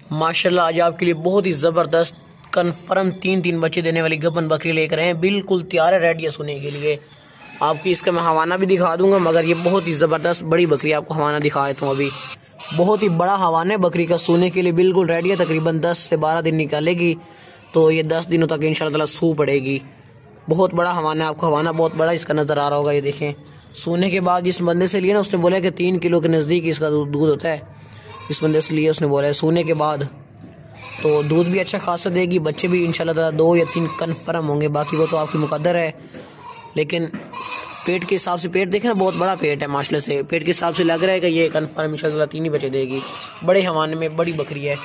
माशाल्लाह आज आपके लिए बहुत ही ज़बरदस्त कन्फर्म तीन बच्चे देने वाली गबन बकरी लेकर आए हैं। बिल्कुल तैयार है रेडी है सोने के लिए। आपकी इसका मैं हवाना भी दिखा दूंगा, मगर ये बहुत ही ज़बरदस्त बड़ी बकरी आपको हवाना दिखा देता हूँ। अभी बहुत ही बड़ा हवाना है बकरी का, सोने के लिए बिल्कुल रेडी है। तकरीबन 10 से 12 दिन निकालेगी तो ये 10 दिनों तक इंशाल्लाह सू पड़ेगी। बहुत बड़ा हवाना है, आपको हवाना बहुत बड़ा इसका नज़र आ रहा होगा। ये देखें, सोने के बाद जिस बंदे से लिए ना उसने बोला कि 3 किलो के नज़दीक इसका दूध होता है। इस बंदे से लिए उसने बोला है सोने के बाद, तो दूध भी अच्छा खासा देगी। बच्चे भी इंशाल्लाह 2 या 3 कन्फर्म होंगे, बाकी वो तो आपकी मुकद्दर है। लेकिन पेट के हिसाब से, पेट देखें ना बहुत बड़ा पेट है माशाल्लाह से, पेट के हिसाब से लग रहा है कि ये कन्फर्म इंशाल्लाह 3 ही बच्चे देगी। बड़े हवाने में बड़ी बकरी है।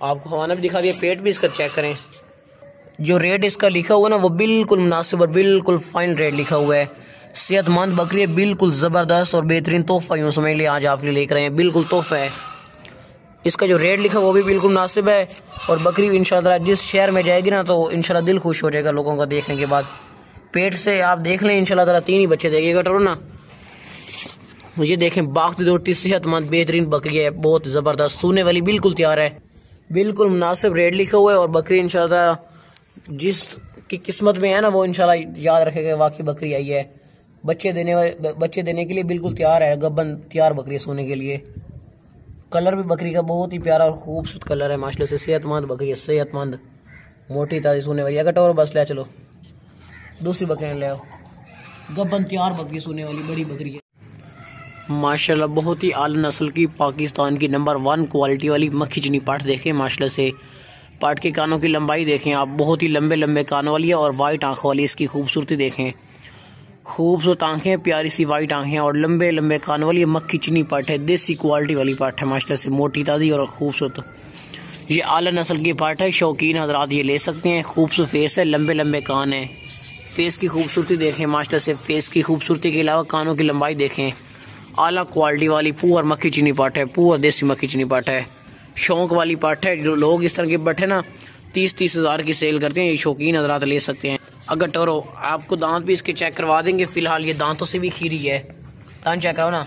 आपको हवाना भी दिखा दिया, पेट भी इसका चेक करें। जो रेट इसका लिखा हुआ है ना वो बिल्कुल मुनासिब और बिल्कुल फाइन रेट लिखा हुआ है। सेहतमंद बकरी है, बिल्कुल ज़बरदस्त और बेहतरीन तोहफा यूँ समझ लिया आज आपके लिए लेकर आए हैं। बिल्कुल तोहफा है। इसका जो रेट लिखा वो भी बिल्कुल मुनासिब है। और बकरी इंशाल्लाह जिस शहर में जाएगी ना तो इंशाल्लाह दिल खुश हो जाएगा लोगों का देखने के बाद। पेट से आप देख लें इंशाल्लाह 3 ही बच्चे देगी कटोरो ना। ये देखें, बागती दौड़ती सेहतमंद बेहतरीन बकरी है, बहुत ज़बरदस्त सूने वाली, बिल्कुल तैयार है। बिल्कुल मुनासिब रेट लिखा हुआ है। और बकरी इंशाल्लाह जिस की किस्मत में है ना वो इंशाल्लाह याद रखेगा वाकई बकरी आई है। बच्चे देने के लिए बिल्कुल तैयार है। गब्बन तैयार बकरी सोने के लिए। कलर भी बकरी का बहुत ही प्यारा और खूबसूरत कलर है माशाल्लाह से। सेहतमंद बकरी है, सेहतमंद मोटी ताज़ी सोने वाली। अगर और बस ले चलो दूसरी बकरी ले आओ। गब्बन तैयार बकरी सोने वाली बड़ी बकरी है माशाल्लाह। बहुत ही आला नस्ल की पाकिस्तान की नंबर 1 क्वालिटी वाली मक्खी चीनी पाठ देखें माशाल्लाह से। पाठ के कानों की लंबाई देखें आप, बहुत ही लंबे लंबे कानों वाली है। और वाइट आंखों वाली इसकी खूबसूरती देखें, खूबसूरत आंखें, प्यारी सी वाइट आंखें और लंबे लंबे कानों वाली मक्खी चीनी पाठ है। देसी क्वालिटी वाली पाठ है माशाल्लाह से, मोटी ताज़ी और खूबसूरत। ये आला नस्ल की पाठ है, शौकीन हजरात ये ले सकते हैं। खूबसूरत फेस है, लंबे लंबे कान है। फेस की खूबसूरती देखें माशाल्लाह से। फेस की खूबसूरती के अलावा कानों की लंबाई देखें। आला क्वालिटी वाली पुअर मक्खी चीनी पाठ है, पुअर देसी मक्खी चीनी पाठ है। शौक वाली पाठ है। जो लोग इस तरह के बट है ना 30-30 हज़ार की सेल करते हैं, ये शौकीन हजरात ले सकते हैं। अगर टोरो आपको दांत भी इसके चेक करवा देंगे। फिलहाल ये दांतों से भी खीरी है, दांत चेक करो ना।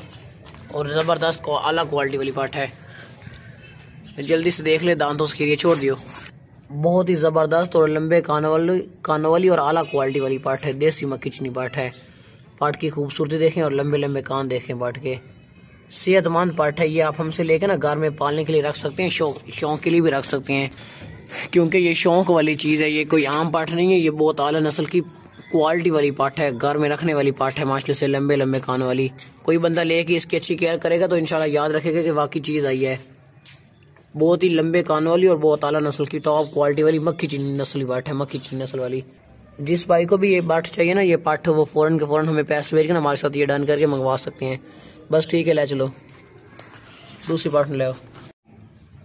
और ज़बरदस्त को आला क्वालिटी वाली पाठ है, जल्दी से देख ले, दांतों से खीरी छोड़ दियो। बहुत ही ज़बरदस्त और लंबे कानों वाली और आला क्वालिटी वाली पाठ है। देसी मक्खी चीनी पाठ है। पाठ की खूबसूरती देखें और लंबे लंबे कान देखें पाठ के। सेहतमंद पाठ है। ये आप हमसे लेकर ना घर में पालने के लिए रख सकते हैं, शौक के लिए भी रख सकते हैं, क्योंकि ये शौक वाली चीज़ है। ये कोई आम पाठ नहीं है, ये बहुत आला नस्ल की क्वालिटी वाली पाठ है, घर में रखने वाली पाठ है माशाल्लाह से। लंबे लंबे कान वाली कोई बंदा लेके इसकी अच्छी केयर करेगा तो इंशाल्लाह याद रखेगा कि वाकई चीज़ आई है। बहुत ही लंबे कान वाली और बहुत आला नस्ल की टॉप क्वालिटी वाली मक्खी चीनी नस्ल की पाठ है, मक्खी चीनी नस्ल वाली। जिस भाई को भी ये पाठ चाहिए ना, ये पाठ वो फ़ौरन के फ़ौरन हमें पैसे भेज के ना हमारे साथ ये डन करके मंगवा सकते हैं। बस ठीक है, ले चलो दूसरी पाठ में ले आओ।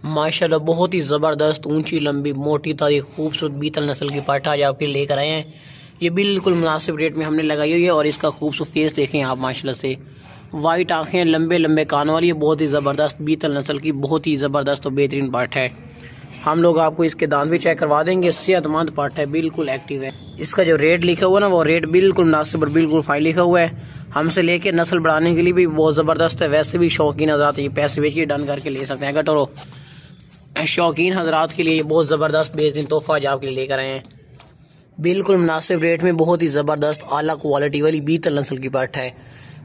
माशाल्लाह बहुत ही ज़बरदस्त ऊंची लंबी मोटी ताज़ी खूबसूरत बीतल नस्ल की पाठ आज आपके लेकर आए हैं। ये बिल्कुल मुनासिब रेट में हमने लगाई हुई है। और इसका खूबसूरत फेस देखें आप माशाल्लाह से। वाइट आंखें, लंबे लंबे कानों वाली, बहुत ही ज़बरदस्त बीतल नस्ल की बहुत ही ज़बरदस्त और बेहतरीन पाठ है। हम लोग आपको इसके दांत भी चेक करवा देंगे। सेहतमंद पाठ है, बिल्कुल एक्टिव है। इसका जो रेट लिखा हुआ है ना वो रेट बिल्कुल मुनासिब और बिल्कुल फाइन लिखा हुआ है। हमसे लेके नस्ल बढ़ाने के लिए भी बहुत ज़बरदस्त है। वैसे भी शौकीन हजरात ये पैसे बेच के डन करके ले सकते हैं। अगर टोरो शौकीन हजरात के लिए ये बहुत ज़बरदस्त बेहतरीन तोहफा आज आपके लिए लेकर आए हैं। बिल्कुल मुनासिब रेट में बहुत ही ज़बरदस्त आला क्वालिटी वाली बीतल नस्ल की पाठ है।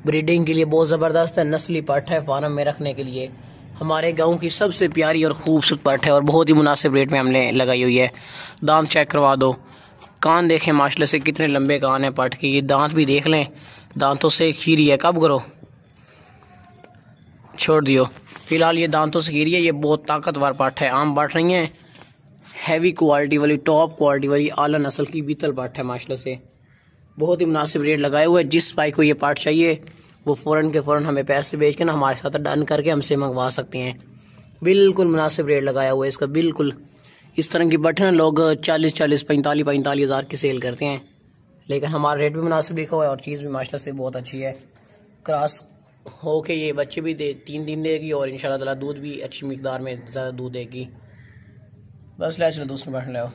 ब्रीडिंग के लिए बहुत ज़बरदस्त है, नस्ली पाठ है, फार्म में रखने के लिए हमारे गांव की सबसे प्यारी और खूबसूरत पाठ है। और बहुत ही मुनासिब रेट में हमने लगाई हुई है। दांत चेक करवा दो, कान देखें माशाल्लाह से कितने लंबे कान है पाठ के। ये दांत भी देख लें, दांतों से खीरी है। कब करो छोड़ दियो, फिलहाल ये दांतों से खीरी है। ये बहुत ताकतवर पाठ है, आम पाठ नहीं है। हैवी क्वालिटी वाली टॉप क्वालिटी वाली आला नस्ल की बीतल पाठ है माशाल्लाह से। बहुत ही मुनासिब रेट लगाए हुए हैं। जिस भाई को ये पाठ चाहिए वो फ़ौरन के फ़ौरन हमें पैसे भेज के ना हमारे साथ डन करके हमसे मंगवा सकते हैं। बिल्कुल मुनासिब रेट लगाया हुआ है इसका। बिल्कुल इस तरह की बट ना लोग 40-40 45-45 हज़ार की सेल करते हैं, लेकिन हमारा रेट भी मुनासिब लिखा हुआ है और चीज़ भी माशाल्लाह से बहुत अच्छी है। क्रॉस हो के ये बच्चे भी 3 दिन देगी और इंशाल्लाह ताला दूध भी अच्छी मिकदार में ज़्यादा दूध देगी। बस ले चलो दूसरे बैठ ले आओ।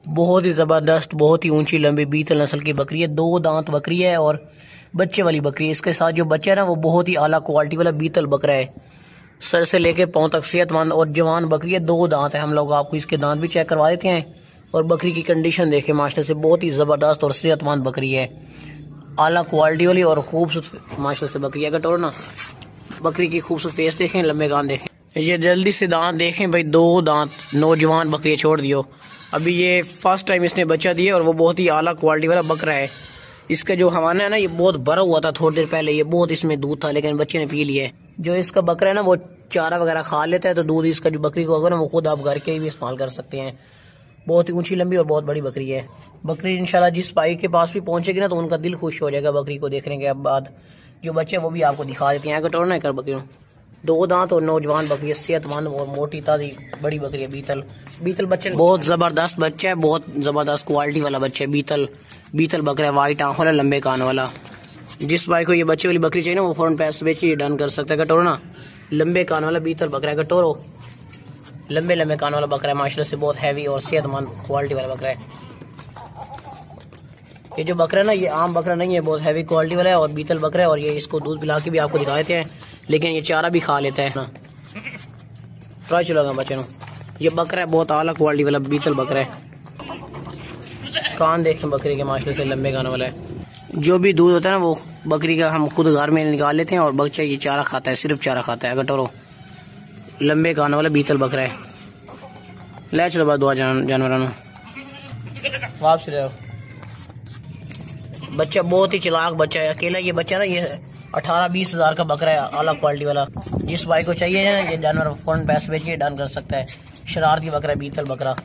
बहुत ही ज़बरदस्त बहुत ही ऊंची लंबी बीतल नस्ल की बकरी है। 2 दांत बकरी है और बच्चे वाली बकरी है। इसके साथ जो बच्चा है ना वो बहुत ही आला क्वालिटी वाला बीतल बकरा है। सर से लेके पाँव तक सेहतमंद और जवान बकरी है। 2 दांत है। हम लोग आपको इसके दांत भी चेक करवा देते हैं। और बकरी की कंडीशन देखें माशाल्लाह से बहुत ही ज़बरदस्त और सेहतमंद बकरी है। आला क्वालिटी वाली और खूबसूरत माशाल्लाह से बकरी है। कटोर ना बकरी की खूबसूरत फेस देखें, लंबे कान देखें, ये जल्दी से दांत देखें भाई, 2 दांत, नौजवान बकरी छोड़ दियो। अभी ये फर्स्ट टाइम इसने बच्चा दिया और वो बहुत ही आला क्वालिटी वाला बकरा है। इसका जो हवाना है ना, ये बहुत भरा हुआ था थोड़ी देर पहले, ये बहुत इसमें दूध था लेकिन बच्चे ने पी लिया है। जो इसका बकरा है ना वो चारा वगैरह खा लेता है, तो दूध इसका जो बकरी को होगा ना वो खुद आप घर के भी इस्तेमाल कर सकते हैं। बहुत ही ऊंची लंबी और बहुत बड़ी बकरी है। बकरी इंशाल्लाह जिस भाई के पास भी पहुंचेगी ना तो उनका दिल खुश हो जाएगा बकरी को देखने के बाद। जो बच्चे वो भी आपको दिखा देते हैं। कटोरना कर बकरी 2 दांत और नौजवान बकरी है, सेहतमंद और मोटी ताजी बड़ी बकरी है। बीतल बच्चे बहुत जबरदस्त बच्चा है, बहुत जबरदस्त क्वालिटी वाला बच्चा है। बीतल बकरा है, वाइट आंखों वाला, लंबे कान वाला। जिस भाई को ये बच्चे वाली बकरी चाहिए ना वो फौरन पैसे बेच के डन कर सकता है। कटोरो ना लंबे कान वाला बीतल बकरा है। कटोरो लंबे कान वाला बकरा है, माशाल्लाह से बहुत हैवी और सेहतमंद क्वालिटी वाला बकरा है। ये जो बकरा है ना ये आम बकरा नहीं है, बहुत हैवी क्वालिटी वाला है और बीतल बकरा है। और ये इसको दूध पिला के भी आपको दिखा देते हैं, लेकिन ये चारा भी खा लेता है ना। ट्राई चलेगा बच्चे नो। ये बकरा है बहुत आला क्वालिटी वाला बीतल बकरा है। कान देखें बकरी के माशाल्लाह से लंबे कान वाला है। जो भी दूध होता है ना वो बकरी का हम खुद घर में निकाल लेते हैं और बच्चा ये चारा खाता है, सिर्फ चारा खाता है। कटोरो लंबे कान वाला बीतल बकरा है। ले चलो बाद दुआ जानवर वापस ले। बच्चा बहुत ही चालाक बच्चा है। अकेला ये बच्चा ना ये 18-20 हज़ार का बकरा है, अलग क्वालिटी वाला। जिस भाई को चाहिए ना ये जानवर फौरन पैसे बेच के डन कर सकता है। शरारती बकरा बीतल बकरा।